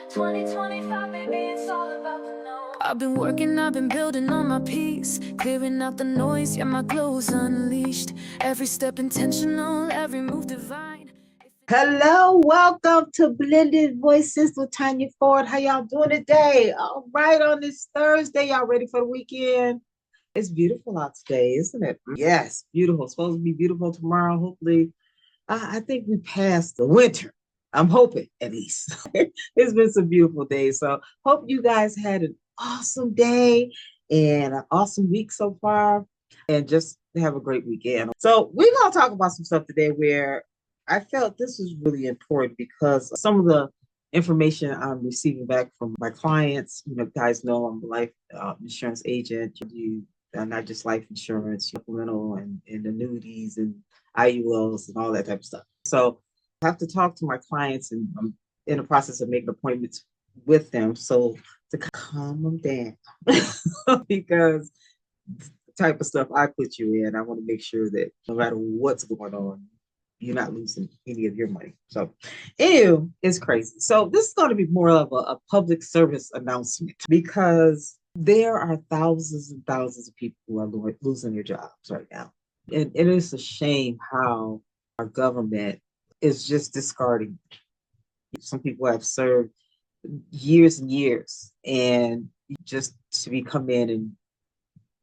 2025, baby, it's all about the know. I've been working, I've been building on my peace, clearing out the noise, yeah, my glow's unleashed. Every step intentional, every move divine. Hello, welcome to Blended Voices with Tanya Ford. How y'all doing today? All right, on this Thursday, y'all ready for the weekend? It's beautiful out today, isn't it? Yes, beautiful. It's supposed to be beautiful tomorrow. Hopefully, I think we passed the winter. I'm hoping, at least. It's been some beautiful days. So, hope you guys had an awesome day and an awesome week so far, and just have a great weekend. So, we're going to talk about some stuff today where I felt this was really important because some of the information I'm receiving back from my clients, guys know I'm a life insurance agent. You not just life insurance, supplemental and annuities and IULs and all that type of stuff. So I have to talk to my clients, and I'm in the process of making appointments with them. So to calm them down because the type of stuff I put you in, I want to make sure that no matter what's going on, you're not losing any of your money. So, ew, it's crazy. So this is going to be more of a public service announcement because there are thousands and thousands of people who are losing their jobs right now. And it is a shame how our government is just discarding. Some people have served years and years, and just to come in and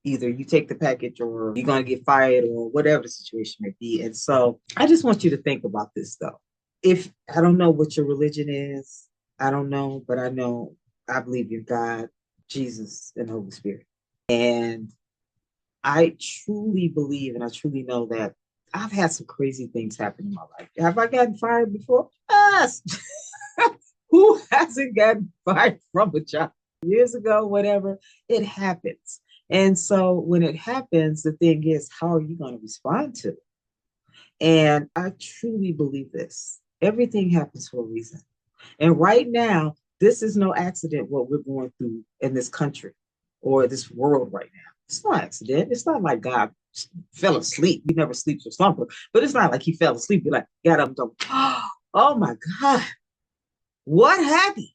either you take the package or you're going to get fired or whatever the situation may be. And so I just want you to think about this though. If I don't know what your religion is, I don't know, but I know I believe in God, Jesus, and Holy Spirit. And I truly believe and I truly know that I've had some crazy things happen in my life. Have I gotten fired before? Yes. Who hasn't gotten fired from a job? Years ago, whatever, it happens. And so when it happens, the thing is, how are you going to respond to it? And I truly believe this. Everything happens for a reason. And right now, this is no accident what we're going through in this country or this world right now. It's no accident. It's not like God fell asleep. He never sleeps or slumber, but it's not like he fell asleep. He like got up and go, oh my God, what happened?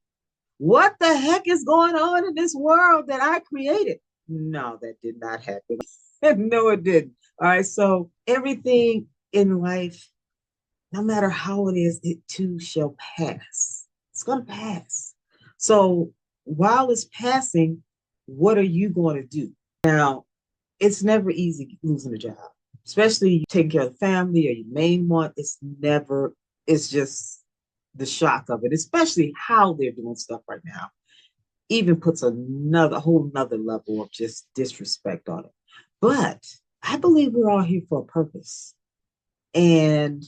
What the heck is going on in this world that I created? No, that did not happen. No, it didn't. All right. So everything in life, no matter how it is, it too shall pass. It's going to pass. So while it's passing, what are you going to do? Now, it's never easy losing a job, especially taking care of the family or your main one. It's just the shock of it, especially how they're doing stuff right now, even puts another whole nother level of just disrespect on it. But I believe we're all here for a purpose. And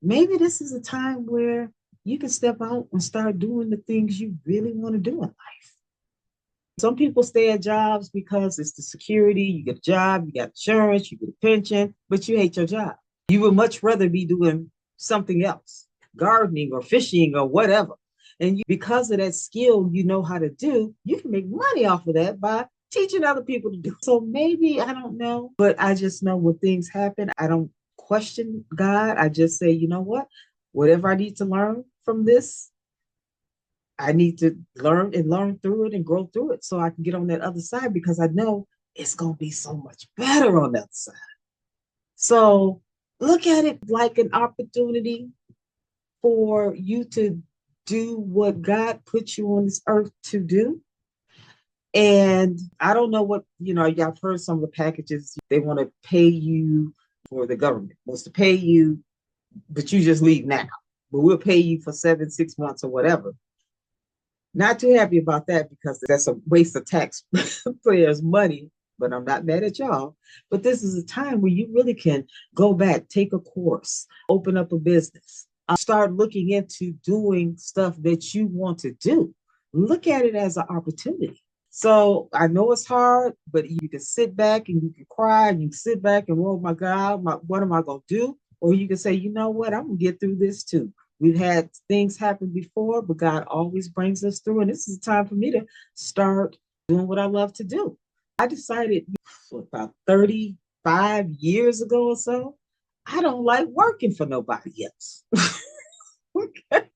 maybe this is a time where you can step out and start doing the things you really want to do in life. Some people stay at jobs because it's the security, you get a job, you got insurance, you get a pension, but you hate your job. You would much rather be doing something else, gardening or fishing or whatever. And because of that skill you know how to do, you can make money off of that by teaching other people to do. So maybe, I don't know, but I just know when things happen, I don't question God. I just say, you know what? Whatever I need to learn from this, I need to learn through it and grow through it so I can get on that other side because I know it's going to be so much better on the other side. So look at it like an opportunity for you to do what God put you on this earth to do. And I don't know what, I've heard some of the packages, they want to pay you for the government wants to pay you, but you just leave now. But we'll pay you for 6 months or whatever. Not too happy about that because that's a waste of taxpayers' money, but I'm not mad at y'all. But this is a time where you really can go back, take a course, open up a business, start looking into doing stuff that you want to do. Look at it as an opportunity. So I know it's hard, but you can sit back and you can cry and you can sit back and, oh my God, what am I going to do? Or you can say, you know what, I'm going to get through this too. We've had things happen before, but God always brings us through. And this is a time for me to start doing what I love to do. I decided about 35 years ago or so, I don't like working for nobody else. Okay.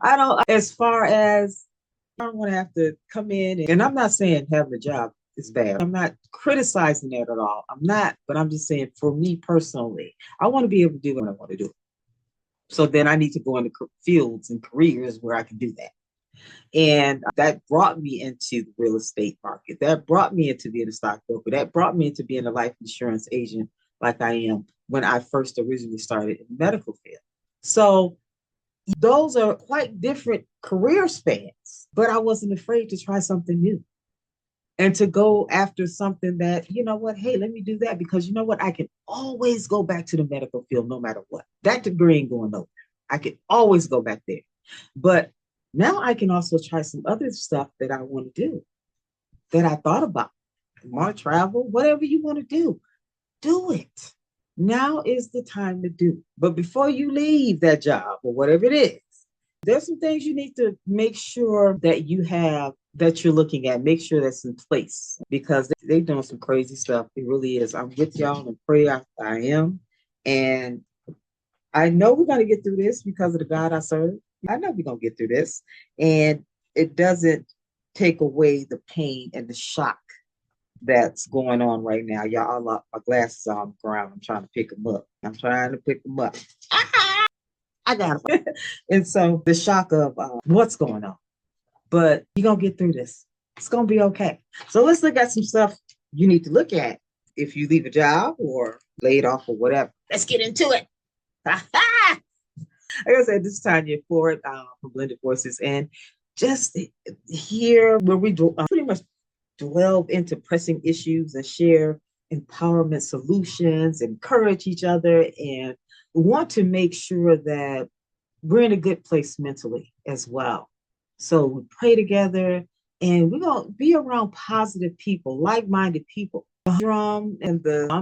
I don't, as far as I don't want to have to come in, and I'm not saying having a job is bad. I'm not criticizing that at all. I'm not, but I'm just saying for me personally, I want to be able to do what I want to do. So then I need to go into fields and careers where I can do that. And that brought me into the real estate market. That brought me into being a stockbroker. That brought me into being a life insurance agent like I am when I first originally started in the medical field. So those are quite different career spans, but I wasn't afraid to try something new and to go after something that, you know what, hey, let me do that because you know what, I can always go back to the medical field no matter what. That degree ain't going nowhere. I can always go back there. But now I can also try some other stuff that I want to do that I thought about. Want to travel, whatever you want to do it. Now is the time to do. But before you leave that job or whatever it is, there's some things you need to make sure that you have that you're looking at. Make sure that's in place because they're doing some crazy stuff. It really is. I'm with y'all and pray I am. And I know we're going to get through this because of the God I serve. I know we're going to get through this. And it doesn't take away the pain and the shock that's going on right now. Y'all, my glasses are on the ground. I'm trying to pick them up. I got them. And so the shock of what's going on. But you're going to get through this. It's going to be okay. So let's look at some stuff you need to look at if you leave a job or laid off or whatever. Let's get into it. Like I said, this is Tanya Ford from Blended Voices. And just here where we pretty much delve into pressing issues and share empowerment solutions, encourage each other, and want to make sure that we're in a good place mentally as well. So we pray together and we're going to be around positive people, like-minded people. I'm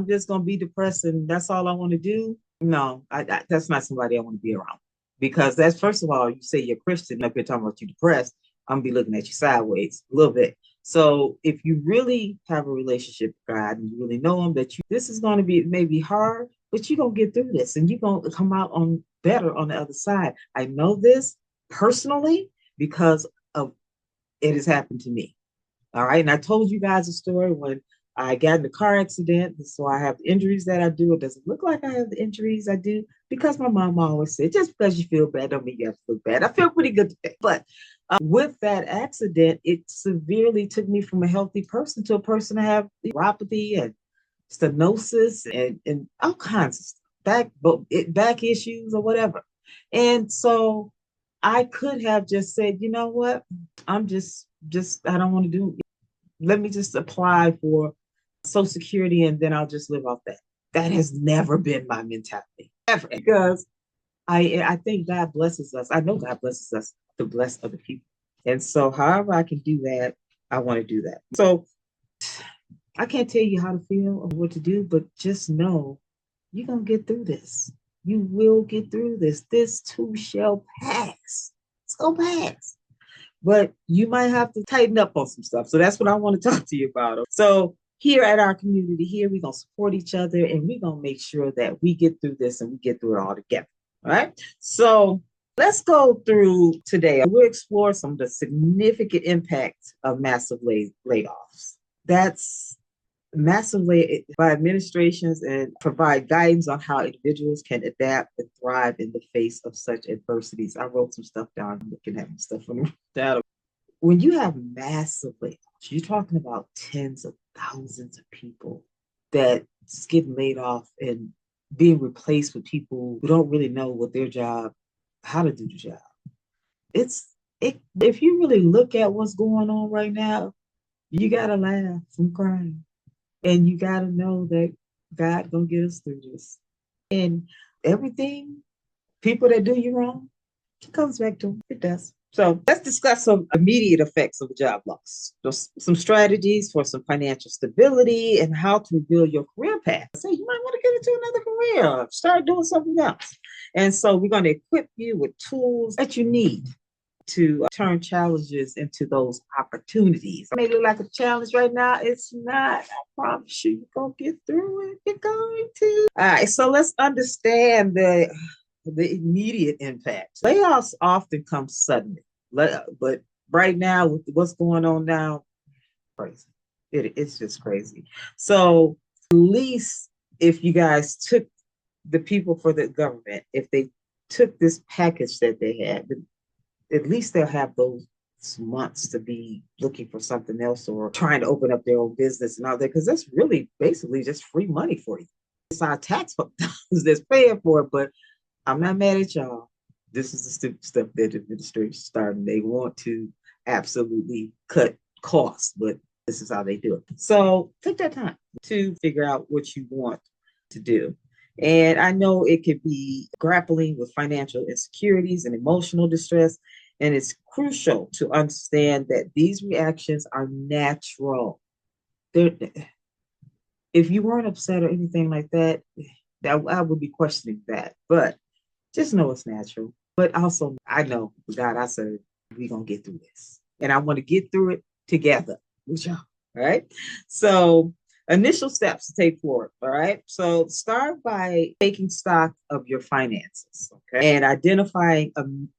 just going to be depressed and that's all I want to do. No, that's not somebody I want to be around because that's, first of all, you say you're Christian, up here talking about you depressed, I'm going to be looking at you sideways a little bit. So if you really have a relationship with God and you really know him, this is going to be maybe hard, but you're going to get through this and you're going to come out on better on the other side. I know this personally because of it has happened to me. All right. And I told you guys a story when I got in a car accident. So I have the injuries that I do. It doesn't look like I have the injuries I do because my mom always said, just because you feel bad, don't mean you have to look bad. I feel pretty good today. But with that accident, it severely took me from a healthy person to a person that have neuropathy and stenosis and all kinds of stuff, back issues or whatever. And so I could have just said, you know what, I'm just I don't want to do it. Let me just apply for Social Security and then I'll just live off that. That has never been my mentality, ever, because I think God blesses us. I know God blesses us to bless other people. And so however I can do that, I want to do that. So I can't tell you how to feel or what to do, but just know you're going to get through this. You will get through this. This too shall pass. It's going to pass. But you might have to tighten up on some stuff. So that's what I want to talk to you about. So here at our community here, we're going to support each other and we're going to make sure that we get through this and we get through it all together. All right. So let's go through today. We'll explore some of the significant impact of massive layoffs. That's massively by administrations and provide guidance on how individuals can adapt and thrive in the face of such adversities. I wrote some stuff down. I'm looking at stuff from that. When you have massive layoffs, you're talking about tens of thousands of people that just get laid off and being replaced with people who don't really know what their job, how to do the job. If you really look at what's going on right now, you gotta laugh and cry. And you got to know that God gonna get us through this. And everything, people that do you wrong, it comes back to them. It does. So let's discuss some immediate effects of job loss. Some strategies for some financial stability and how to rebuild your career path. So you might want to get into another career, start doing something else. And so we're going to equip you with tools that you need to turn challenges into those opportunities. It may look like a challenge right now. It's not. I promise you, you're going to get through it. You're going to. All right, so let's understand the immediate impact. Layoffs often come suddenly, but right now with what's going on now, crazy. It's just crazy. So at least if you guys took the people for the government, if they took this package that they had, at least they'll have those months to be looking for something else or trying to open up their own business and all that, because that's really basically just free money for you. It's our tax dollars that's paying for it, but I'm not mad at y'all. This is the stupid stuff that the administration started. They want to absolutely cut costs, but this is how they do it. So take that time to figure out what you want to do. And I know it could be grappling with financial insecurities and emotional distress. And it's crucial to understand that these reactions are natural. They're, if you weren't upset or anything like that, I would be questioning that. But just know it's natural. But also, I know the God I serve, we're going to get through this. And I want to get through it together with y'all. All right. So, initial steps to take forward. All right. So, start by taking stock of your finances, okay, and identifying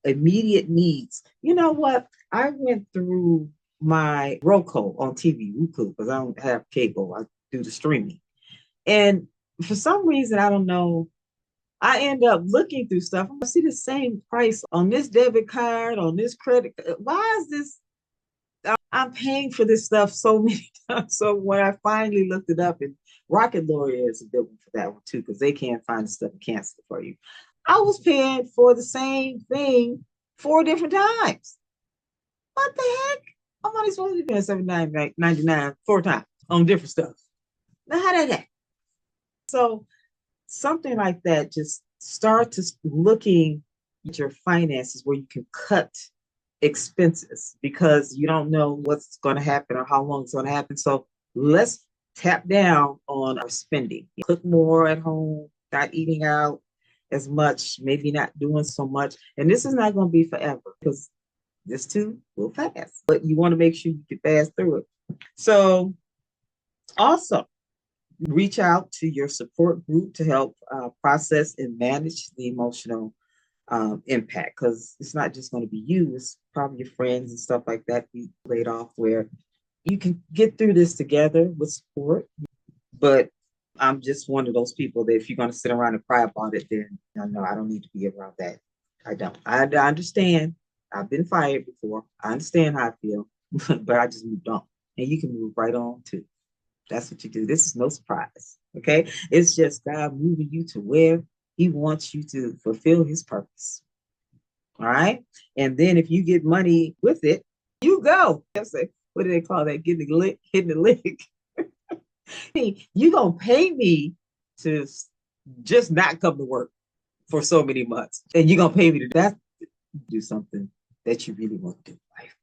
immediate needs. You know what? I went through my Roku on TV, Roku, because I don't have cable. I do the streaming. And for some reason, I don't know, I end up looking through stuff. I see the same price on this debit card, on this credit. Why is this? I'm paying for this stuff so many times. So when I finally looked it up, and Rocket Lawyer is a good one for that one too, because they can't find the stuff and cancel it for you. I was paying for the same thing 4 different times. What the heck? I'm only supposed to be paying $79.99 4 times on different stuff. Now how did that? So something like that, just start to looking at your finances where you can cut expenses because you don't know what's going to happen or how long it's going to happen. So let's tap down on our spending. Cook more at home, not eating out as much, maybe not doing so much. And this is not going to be forever because this too will pass, but you want to make sure you can pass through it. So also, reach out to your support group to help process and manage the emotional impact, because it's not just going to be you, it's probably your friends and stuff like that be laid off, where you can get through this together with support. But I'm just one of those people that if you're going to sit around and cry about it, then no, I don't need to be around that. I don't. I understand. I've been fired before. I understand how I feel, but I just moved on. And you can move right on too. That's what you do. This is no surprise. Okay. It's just God moving you to where He wants you to fulfill His purpose. All right. And then if you get money with it, you go. What do they call that? Getting the lick, hitting the lick. You're going to pay me to just not come to work for so many months. And you're going to pay me to do something that you really want to do in life.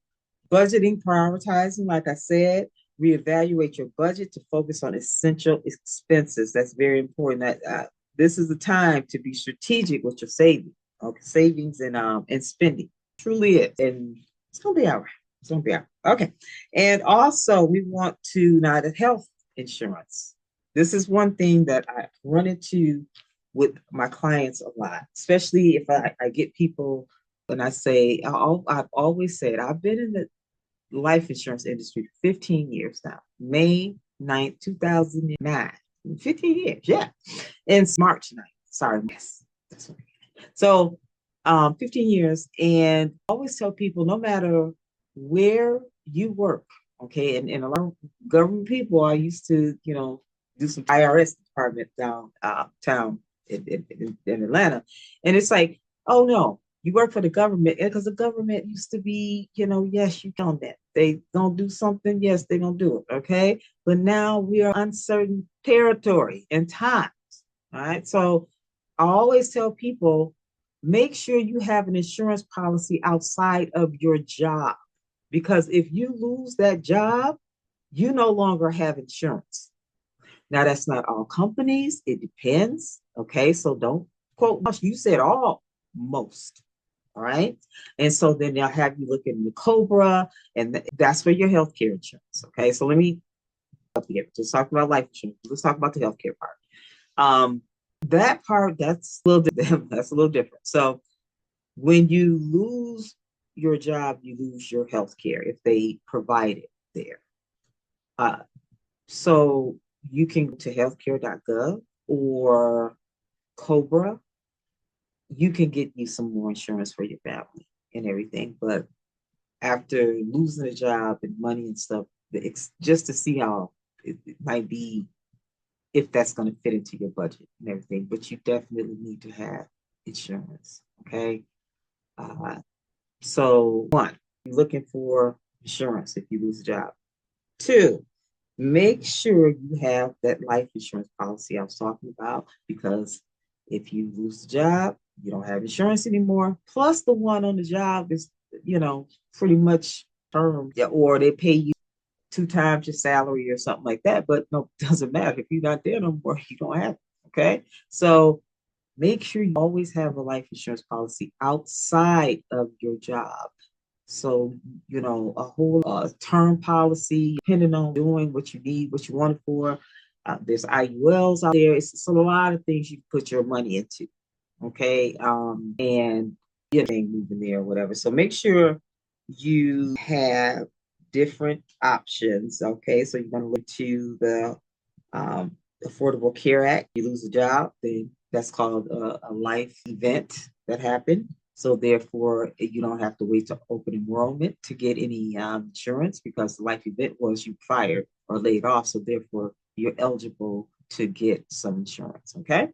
Budgeting, prioritizing, like I said, reevaluate your budget to focus on essential expenses. That's very important. This is the time to be strategic with your savings, okay? Savings and spending. Truly it. And it's gonna be all right. It's gonna be all right. Okay. And also we want to now the health insurance. This is one thing that I run into with my clients a lot, especially if I get people and I say, I've always said I've been in the life insurance industry for 15 years now. May 9th, 2009. 15 years, yeah. And March 9th. Sorry, yes. That's what so 15 years. And I always tell people, no matter where you work, okay, and a lot of government people, I used to, do some IRS department downtown in Atlanta. And it's like, oh no, you work for the government, because the government used to be, yes, you count that. They don't do something, yes, they're going to do it, okay? But now we are uncertain territory and times, all right? So I always tell people, make sure you have an insurance policy outside of your job, because if you lose that job, you no longer have insurance. Now, that's not all companies. It depends, okay? So don't quote much. You said all, most. All right. And so then they'll have you look in the COBRA, and that's for your healthcare insurance. Okay. So let me just talk about life insurance. Let's talk about the healthcare part. That part, that's a little that's a little different. So when you lose your job, you lose your health care if they provide it there. Uh, so you can go to healthcare.gov or Cobra. You can get you some more insurance for your family and everything. But after losing a job and money and stuff, it's just to see how it might be, if that's going to fit into your budget and everything. But you definitely need to have insurance. Okay. Uh, so, one, you're looking for insurance if you lose a job. Two, make sure you have that life insurance policy I was talking about, because if you lose the job, you don't have insurance anymore. Plus, the one on the job is, pretty much term, yeah, or they pay you 2 times your salary or something like that. But no, it doesn't matter. If you're not there no more, you don't have it. Okay. So make sure you always have a life insurance policy outside of your job. So, a whole term policy, depending on doing what you need, what you want it for. There's IULs out there. It's a lot of things you can put your money into. Okay. And moving there or whatever. So make sure you have different options. Okay. So you're going to look to the um, Affordable Care Act. You lose a job, then that's called a life event that happened. So therefore, you don't have to wait to open enrollment to get any insurance, because the life event was you fired or laid off. So therefore, you're eligible to get some insurance. Okay.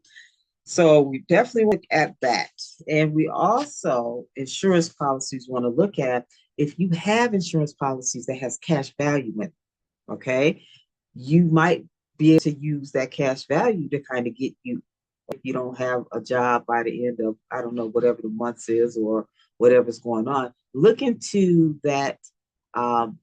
So we definitely look at that. And we also, insurance policies, want to look at if you have insurance policies that has cash value in it. Okay. You might be able to use that cash value to kind of get you, if you don't have a job by the end of, I don't know, whatever the month is or whatever's going on. Look into that, and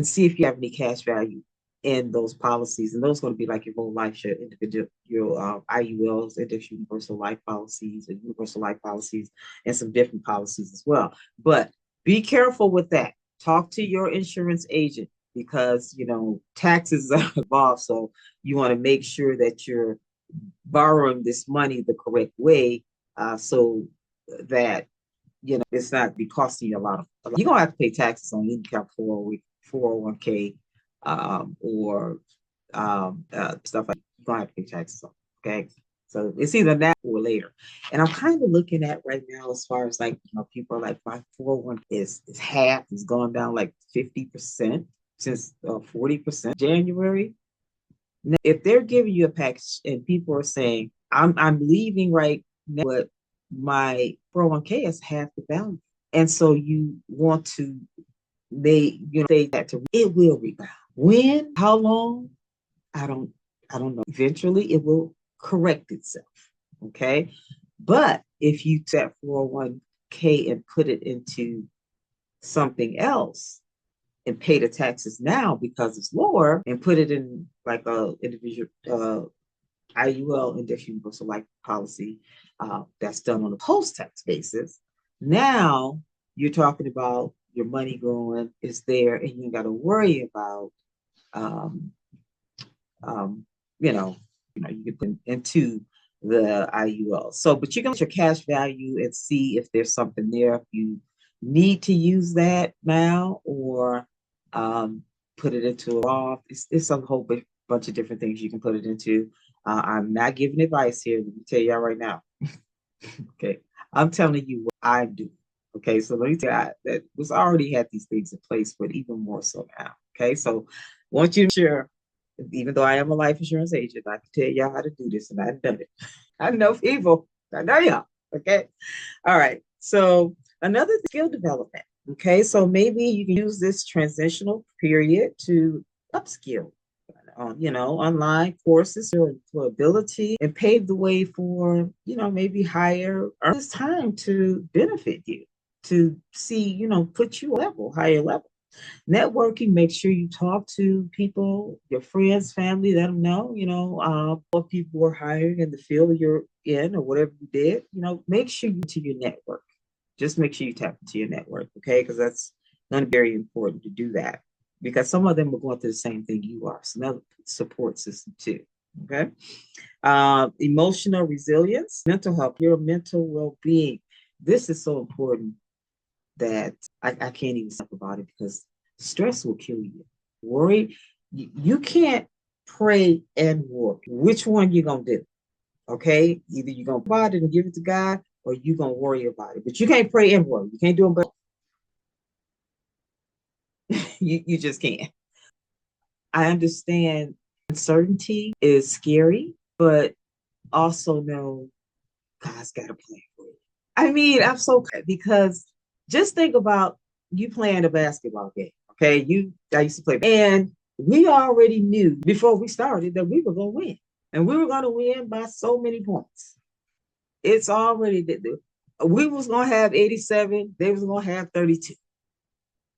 see if you have any cash value in those policies. And those are going to be like your whole life share, individual, your IULs, index universal life policies, and universal life policies, and some different policies as well. But be careful with that. Talk to your insurance agent, because taxes are involved. So you want to make sure that you're borrowing this money the correct way, so that it's not be costing you a lot. You're gonna have to pay taxes on income for 401k, or stuff like that. You're gonna have to pay taxes on. Okay. So it's either now or later. And I'm kind of looking at right now, as far as like, people are like, my 401 is half, is gone down like 50% since 40% January. Now, if they're giving you a package and people are saying, I'm leaving right now, but my 401k is half the value. And so you want to, say that to, it will rebound. When, how long? I don't, I don't know. Eventually it will correct itself. Okay. But if you set 401k and put it into something else and pay the taxes now because it's lower, and put it in like a individual IUL, index universal life policy, that's done on a post-tax basis. Now you're talking about your money growing is there, and you ain't got to worry about, um, um, you can put into the IUL. So, but you can look at your cash value and see if there's something there. If you need to use that now, or put it into a Roth. It's a whole bunch of different things you can put it into. I'm not giving advice here. Let me tell y'all right now. Okay. I'm telling you what I do. Okay. So let me tell you that was already had these things in place, but even more so now. Okay. So I want you to share, even though I am a life insurance agent, I can tell y'all how to do this, and I've done it. I know people. I know y'all. Okay. All right. So another skill development. Okay. So maybe you can use this transitional period to upskill on, online courses or employability, and pave the way for, maybe higher, or this time to benefit you, to see, put you level, higher level. Networking, make sure you talk to people, your friends, family, let them know, what people are hiring in the field you're in, or whatever you did. Make sure you to your network. Just make sure you tap into your network, okay? Because that's going to be very important to do that, because some of them are going through the same thing you are. So another support system too. Okay. Emotional resilience, mental health, your mental well-being. This is so important that I can't even talk about it because stress will kill you. Worry, you can't pray and work. Which one you gonna do? Okay, either you're gonna buy it and give it to God, or you gonna worry about it. But you can't pray and worry. You can't do them both. You just can't. I understand uncertainty is scary, but also know God's got a plan for you. I mean, I'm so glad because just think about you playing a basketball game. Okay, I used to play, and we already knew before we started that we were gonna win, and we were gonna win by so many points. It's already that we was gonna have 87, they was gonna have 32.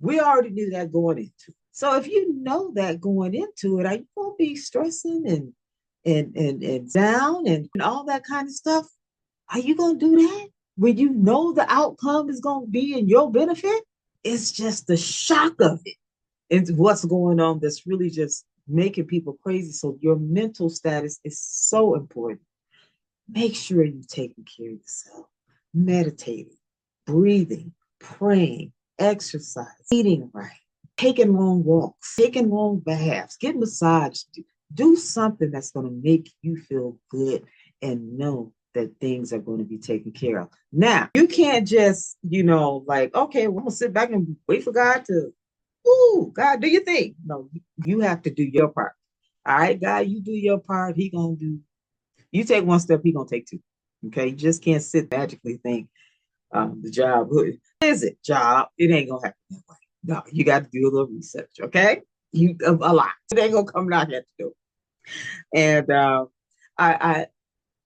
We already knew that going into it. So if you know that going into it, are you gonna be stressing and down and all that kind of stuff? Are you gonna do that when you know the outcome is gonna be in your benefit? It's just the shock of it and what's going on that's really just making people crazy. So your mental status is so important. Make sure you're taking care of yourself, meditating, breathing, praying, exercise, eating right, taking long walks, taking long baths, get massaged, do something that's going to make you feel good and know that things are going to be taken care of. Now, you can't just, like, okay, well, I'm going to sit back and wait for God to, ooh, God, do your thing. No, you have to do your part. All right, God, you do your part. He going to do, you take one step, he going to take two. Okay, you just can't sit magically think the job, is it job? It ain't going to happen that way. No, you got to do a little research, okay? A lot. It ain't going to come down here to do. And I,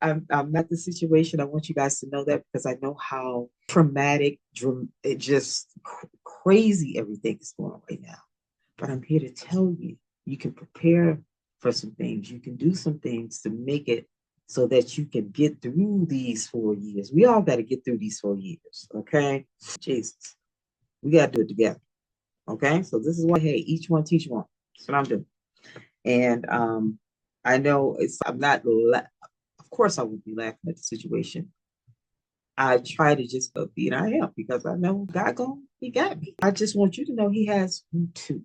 I'm not the situation. I want you guys to know that because I know how traumatic, it just crazy everything is going on right now. But I'm here to tell you, you can prepare for some things. You can do some things to make it so that you can get through these 4 years. We all got to get through these 4 years, okay? Jesus, we got to do it together, okay? So this is why, hey, each one teach one. That's what I'm doing. And I know I'm not, of course I would be laughing at the situation. I try to just be, and I am, because I know he got me. I just want you to know he has you too,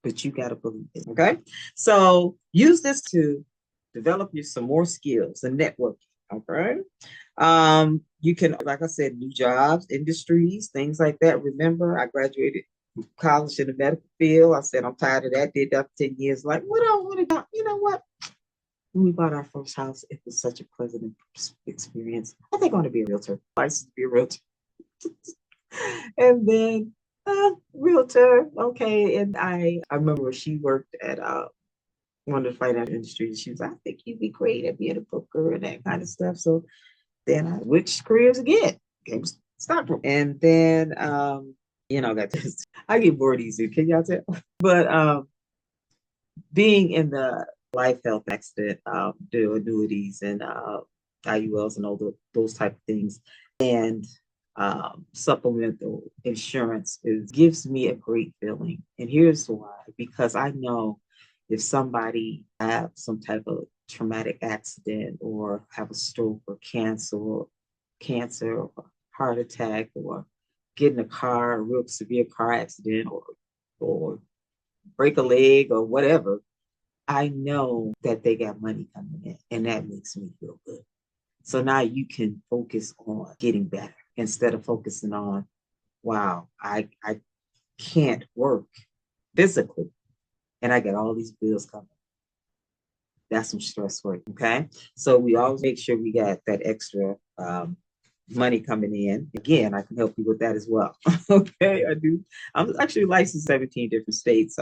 but you got to believe it. Okay. So use this to develop you some more skills and networking. Okay. You can, like I said, new jobs, industries, things like that. Remember, I graduated college in the medical field. I said, I'm tired of that. Did that for 10 years. Like, what do I want to do? You know what? When we bought our first house, it was such a pleasant experience. I think I want to be a realtor. Licensed to be a realtor. And then realtor, okay. And I remember she worked at one of the financial industries. She was, I think you'd be great at being a booker and that kind of stuff. So then I switched careers again, became stockbroker. And then got this. I get bored easy, can y'all tell? But being in the life health accident, do annuities and IULs and all those type of things, and supplemental insurance gives me a great feeling. And here's why: because I know if somebody have some type of traumatic accident or have a stroke or cancer or heart attack or get in a real severe car accident or break a leg or whatever, I know that they got money coming in, and that makes me feel good. So now you can focus on getting better instead of focusing on, wow, I can't work physically and I got all these bills coming. That's some stress for you, okay? So we always make sure we got that extra money coming in. Again, I can help you with that as well. Okay, I do. I'm actually licensed in 17 different states.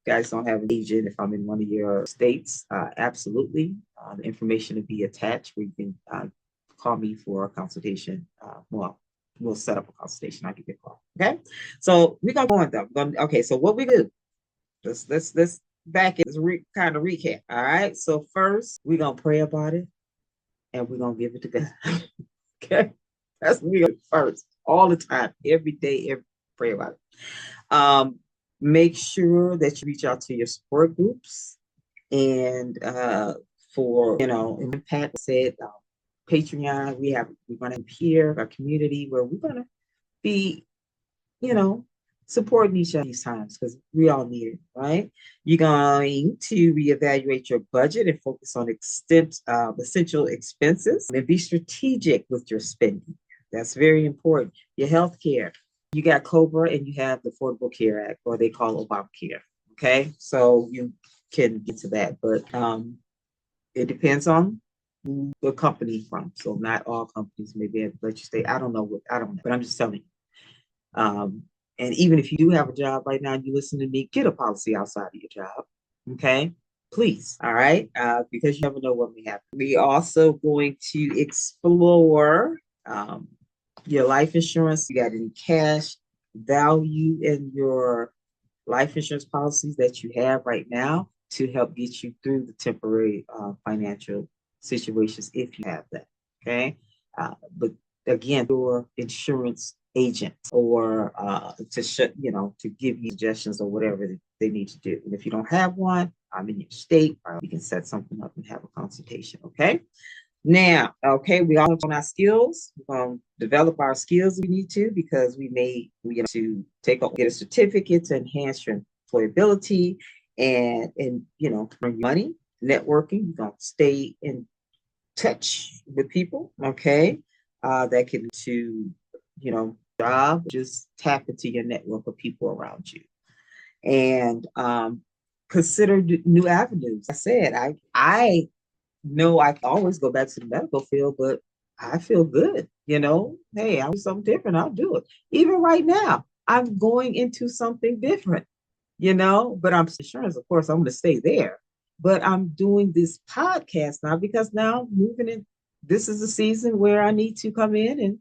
Guys don't have an agent if I'm in one of your states. Absolutely. The information will be attached where you can call me for a consultation. We'll set up a consultation. I'll give you a call. Okay. So we're gonna go on though. Okay, so what we do, let's back in, kind of recap. All right. So first we're gonna pray about it and we're gonna give it to God. Okay. That's me first, all the time, every day, pray about it. Make sure that you reach out to your support groups and for, and Pat said, Patreon, we're going to here, our community where we're going to be, you know, supporting each other these times because we all need it, right? You're going to reevaluate your budget and focus on essential expenses and be strategic with your spending. That's very important. Your health care. You got COBRA and you have the Affordable Care Act, or they call Obamacare. Okay, so you can get to that, but it depends on the company from. So not all companies may be able to let you stay. I don't know, but I'm just telling you. And even if you do have a job right now and you listen to me, get a policy outside of your job. Okay, please. All right, because you never know what may happen. We also going to explore your life insurance. You got any cash value in your life insurance policies that you have right now to help get you through the temporary financial situations if you have that. Okay. But again, your insurance agent or to give you suggestions or whatever they need to do. And if you don't have one, I'm in your state, we can set something up and have a consultation. Okay. Now, okay, we all on our skills. We're going to develop our skills we need to because we have to get a certificate to enhance your employability and earn money, networking. You're going to stay in touch with people, okay, that can job, just tap into your network of people around you. And consider new avenues. I said, I know I can always go back to the medical field, but I feel good. Hey, I'll do something different. I'll do it. Even right now, I'm going into something different, but I'm insurance, of course, I'm going to stay there. But I'm doing this podcast now because now moving in, this is a season where I need to come in and,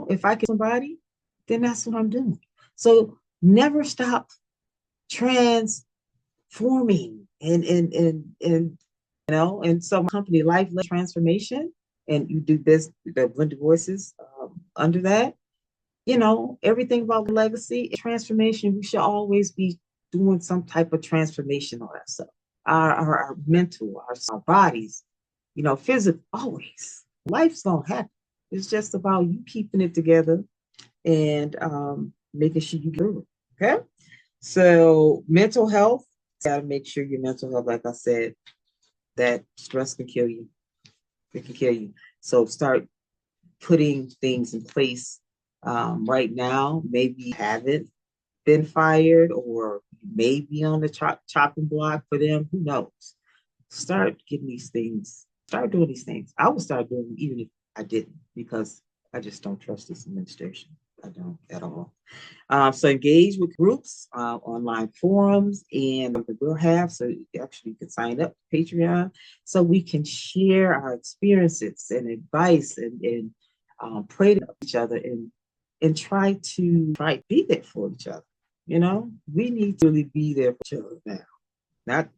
if I get somebody, then that's what I'm doing. So never stop transforming and some company life transformation, and you do this, the blended voices under that, everything about legacy transformation. We should always be doing some type of transformation on ourselves, our mental, our bodies, physical, always. Life's gonna happen. It's just about you keeping it together and making sure you do it. Okay. So mental health, gotta make sure your mental health, like I said, that stress can kill you. It can kill you. So start putting things in place right now. Maybe you haven't been fired or maybe on the chopping block for them. Who knows? Start doing these things. I will start doing them even if I didn't, because I just don't trust this administration. I don't at all. So engage with groups, online forums, and we'll have, so actually you can sign up to Patreon so we can share our experiences and advice and pray to each other and try to be there for each other. We need to really be there for each other now, not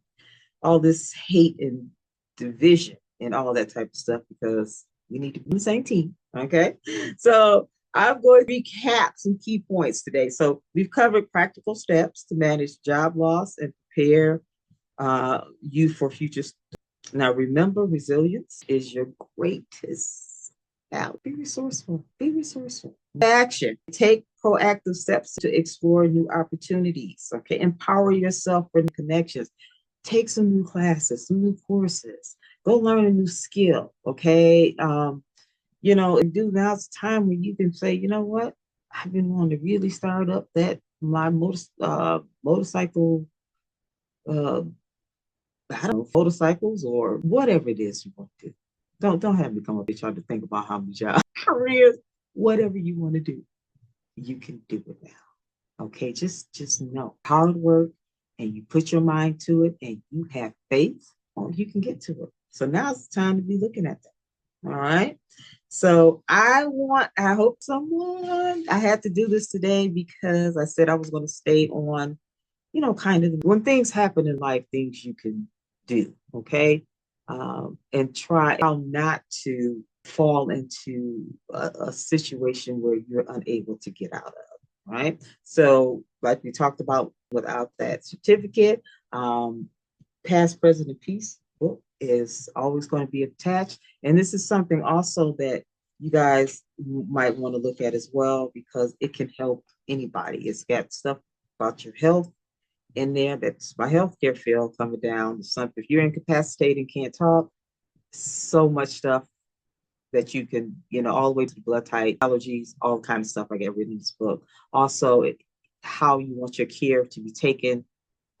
all this hate and division and all that type of stuff, because we need to be on the same team. Okay. So I'm going to recap some key points today. So we've covered practical steps to manage job loss and prepare you for future. Now, remember, resilience is your greatest. Now, be resourceful. Be resourceful. Action. Take proactive steps to explore new opportunities. Okay. Empower yourself for connections. Take some new classes, some new courses. Go learn a new skill. Okay. And now's the time when you can say, you know what? I've been wanting to really start up my motorcycle, I don't know, motorcycles or whatever it is you want to do. Don't have me come up and try to think about how many jobs, careers, whatever you want to do, you can do it now. Okay, just know hard work, and you put your mind to it, and you have faith, or you can get to it. So now's the time to be looking at that. All right. So I hope I had to do this today because I said I was going to stay on, kind of when things happen in life, things you can do. Okay. And try not to fall into a situation where you're unable to get out of. Right. So like we talked about, without that certificate, past, present, and peace, workbook is always going to be attached. And this is something also that you guys might want to look at as well, because it can help anybody. It's got stuff about your health in there. That's my healthcare field coming down. Some, if you're incapacitated and can't talk, so much stuff that you can, all the way to the blood type, allergies, all kinds of stuff I get written in this book. Also, how you want your care to be taken,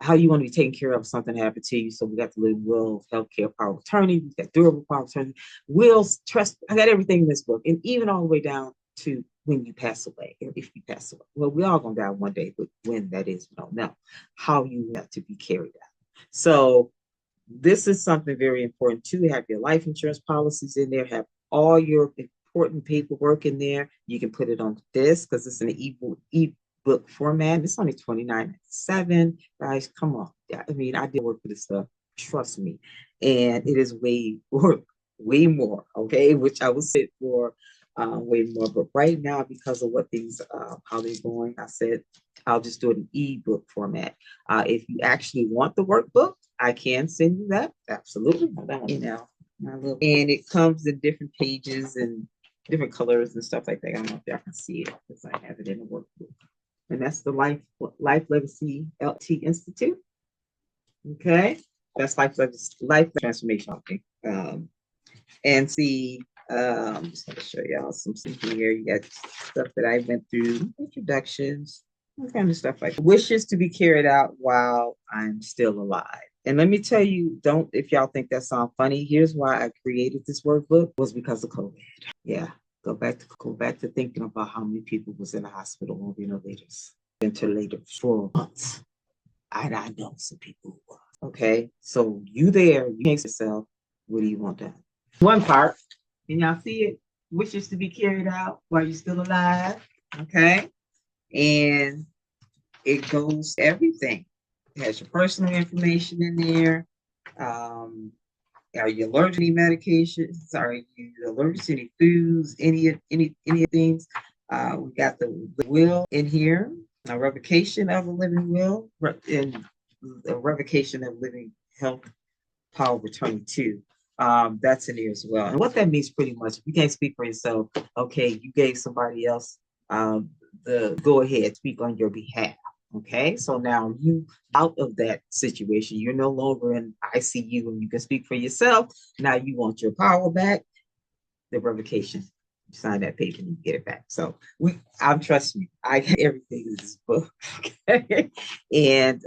how you want to be taken care of if something happened to you. So we got the living will, healthcare, power of attorney, we got durable power of attorney, wills, trust. I got everything in this book, and even all the way down to when you pass away, if you pass away. Well, we're all gonna die one day, but when that is, we don't know. How you want to be carried out. So this is something very important too. Have your life insurance policies in there, have all your important paperwork in there. You can put it on disc because it's an ebook format. It's only $29.97. Guys, come on. Yeah, I mean, I did work for this stuff. Trust me. And it is way more, okay, which I will say for way more. But right now, because of what things, how they're going, I said, I'll just do it in ebook format. If you actually want the workbook, I can send you that. Absolutely. And it comes in different pages and different colors and stuff like that. I don't know if y'all can see it because I have it in the workbook. And that's the Life Legacy LT Institute. Okay. That's Life Transformation. Okay. And see, I'm just going to show y'all something here. You got stuff that I went through, introductions, that kind of stuff like wishes to be carried out while I'm still alive. And let me tell you, if y'all think that sounds funny, here's why I created this workbook was because of COVID. Yeah, go back to thinking about how many people was in the hospital on ventilators for months. I know some people who were. Okay, so you there, you ask yourself, what do you want done? One part, can y'all see it? Wishes to be carried out while you're still alive. Okay, and it goes everything. It has your personal information in there. Are you allergic to any medications? Are you allergic to any foods? Any things? We got the will in here, a revocation of a living will, and a revocation of living health power of attorney too. That's in here as well. And what that means pretty much, if you can't speak for yourself, okay, you gave somebody else the go ahead, speak on your behalf. Okay, so now you out of that situation, you're no longer in ICU and you can speak for yourself. Now you want your power back, the revocation. You sign that paper and you get it back. So trust me, I get everything in this book. Okay. And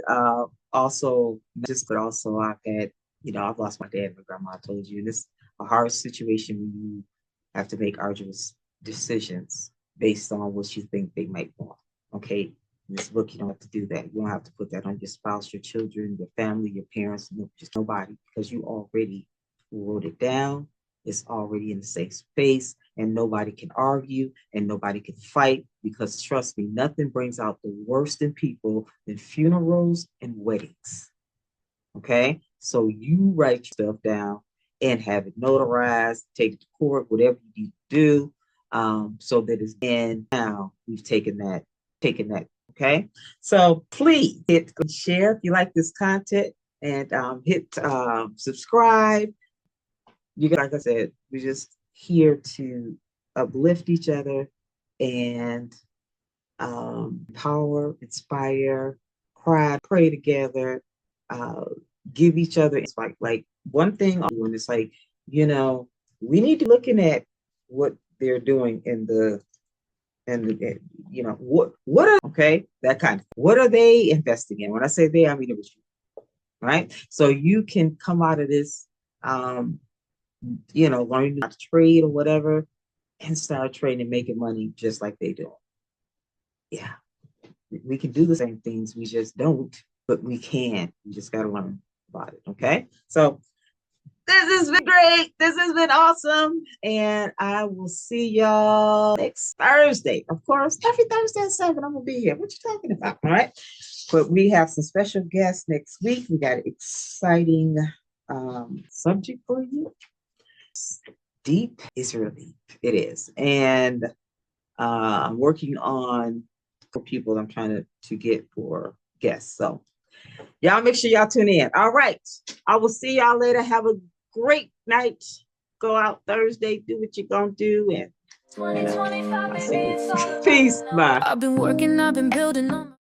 also I've had, I've lost my dad and my grandma, I told you. This is a hard situation when you have to make arduous decisions based on what you think they might want. Okay. In this book, you don't have to do that. You don't have to put that on your spouse, your children, your family, your parents, just nobody, because you already wrote it down. It's already in a safe space, and nobody can argue and nobody can fight, because trust me, nothing brings out the worst in people than funerals and weddings. Okay, so you write stuff down and have it notarized, take it to court, whatever you need to do, so that it's in. Now we've taken that. Okay, so please hit share if you like this content, and hit subscribe. Like I said, we're just here to uplift each other and empower, inspire, cry, pray together, give each other. It's like one thing, and it's like, we need to looking at what they're doing in the what are okay, that kind of, what are they investing in? When I say they, I mean it was you, right? So you can come out of this learning how to trade or whatever, and start trading and making money just like they do. Yeah, we can do the same things, we just don't, but we can. We just got to learn about it. Okay, so this has been great. This has been awesome. And I will see y'all next Thursday. Of course, every Thursday at 7, I'm going to be here. What you talking about? All right. But we have some special guests next week. We got an exciting subject for you. Deep is really, it is. And I'm working on for people I'm trying to get for guests. So Y'all make sure y'all tune in. All right. I will see y'all later. Have a great night. Go out Thursday, do what you're going to do. And 2025, peace. Bye. I've been working, I've been building on